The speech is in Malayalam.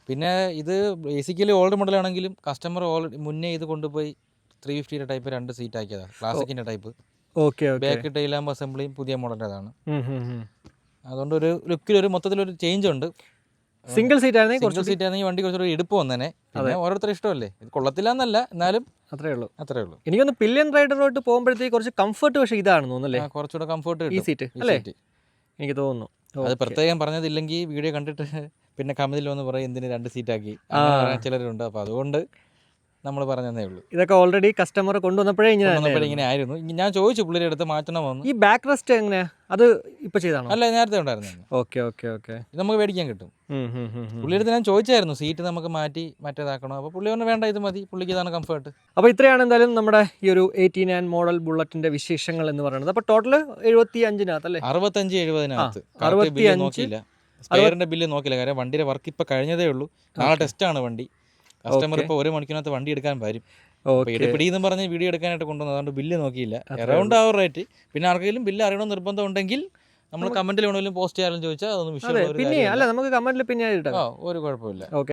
പിന്നെ ഇത് ബേസിക്കലി ഓൾഡ് മോഡലാണെങ്കിലും കസ്റ്റമർ മുന്നേ ഇത് കൊണ്ടുപോയി 350 ടൈപ്പ് 2 സീറ്റ് ആക്കിയതാണ്. ക്ലാസിക്കിൻ്റെ type. Okay okay. Back tail lamp അസംബ്ലിയും പുതിയ മോഡലിൻ്റെതാണ്. അതുകൊണ്ട് ഒരു ലുക്കിലൊരു മൊത്തത്തിലൊരു ചേഞ്ച് ഉണ്ട്. സിംഗിൾ സീറ്റ് ആണെങ്കിൽ സിംഗിൾ സീറ്റ് ആണെങ്കിൽ വണ്ടി കുറച്ചൊരു എടുപ്പ് വന്നേനെ. പിന്നെ ഓരോരുത്തർ ഇഷ്ടമല്ലേ, ഇത് കൊള്ളത്തില്ല എന്നല്ല, എന്നാലും അത്രേ ഉള്ളൂ. എനിക്കൊന്ന് പില്ലിയൻ റൈഡറിലോട്ട് പോകുമ്പോഴത്തേക്ക് കുറച്ച് കംഫർട്ട് പക്ഷേ ഇതാണെന്ന് തോന്നുന്നല്ലേ, കുറച്ചുകൂടെ കംഫർട്ട് ഈ സീറ്റ് അല്ലേ എനിക്ക് തോന്നുന്നു. അത് പ്രത്യേകം പറഞ്ഞതില്ലെങ്കിൽ വീഡിയോ കണ്ടിട്ട് പിന്നെ കമന്റിൽ വന്ന് പറയും എന്തിന് 2 സീറ്റാക്കി ചിലരുണ്ട്. അപ്പോൾ അതുകൊണ്ട് നമ്മൾ പറഞ്ഞതേ ഉള്ളൂ. ഇതൊക്കെ ഓൾറെഡി കസ്റ്റമർ കൊണ്ടുവന്നപ്പോഴേ ഇങ്ങനെ ആയിരുന്നു. ഞാൻ ചോദിച്ചു പുള്ളിയുടെ അടുത്ത് മാറ്റണമെന്ന്. ഈ ബാക്ക് റെസ്റ്റ് എങ്ങനെയാ, അത് ഇപ്പൊ ചെയ്താണോ? അല്ല, നേരത്തെ ഉണ്ടായിരുന്നു. Okay okay okay. ഇത് നമുക്ക് മേടിക്കാൻ കിട്ടും. പുള്ളിയുടെ അടുത്ത് ഞാൻ ചോദിച്ചായിരുന്നു സീറ്റ് നമുക്ക് മാറ്റി മറ്റേതാക്കണോ. അപ്പോൾ പുള്ളി പറഞ്ഞു വേണ്ട, ഇത് മതി, പുള്ളിക്ക് ഇതാണ് കംഫർട്ട്. അപ്പോൾ ഇത്രയാണ് എന്തായാലും നമ്മുടെ ഈ ഒരു 89 മോഡൽ ബുള്ളറ്റിന്റെ വിശേഷങ്ങൾ എന്ന് പറയുന്നത്. അപ്പോൾ ടോട്ടൽ 75 അല്ലേ? 65-70 നോക്കിയില്ല, സ്പെയറിന്റെ ബില്ല് നോക്കില്ല. കാരണം വണ്ടിയുടെ വർക്ക് ഇപ്പൊ കഴിഞ്ഞതേ ഉള്ളൂ. നാളെ ടെസ്റ്റാണ് വണ്ടി. കസ്റ്റമർ ഇപ്പോൾ 1 മണിക്കൂറിനകത്ത് വണ്ടി എടുക്കാൻ വരും. പിടിയെന്ന് പറഞ്ഞ് വീഡിയോ എടുക്കാനായിട്ട് കൊണ്ടുവന്നത്, അതുകൊണ്ട് ബില്ല് നോക്കിയില്ല. അറൗണ്ട് ആ റേറ്റ്. പിന്നെ ആർക്കെങ്കിലും ബില്ല് അറിയണമെന്ന് നിർബന്ധം ഉണ്ടെങ്കിൽ നമ്മൾ കമന്റിൽ വേണമെങ്കിലും പോസ്റ്റ് ചെയ്യാനും ചോദിച്ചാൽ അതൊന്നും വിഷയം പിന്നെ അല്ല, നമുക്ക് കമന്റിൽ പിന്നെ ഒരു കുഴപ്പമില്ല. ഓക്കെ.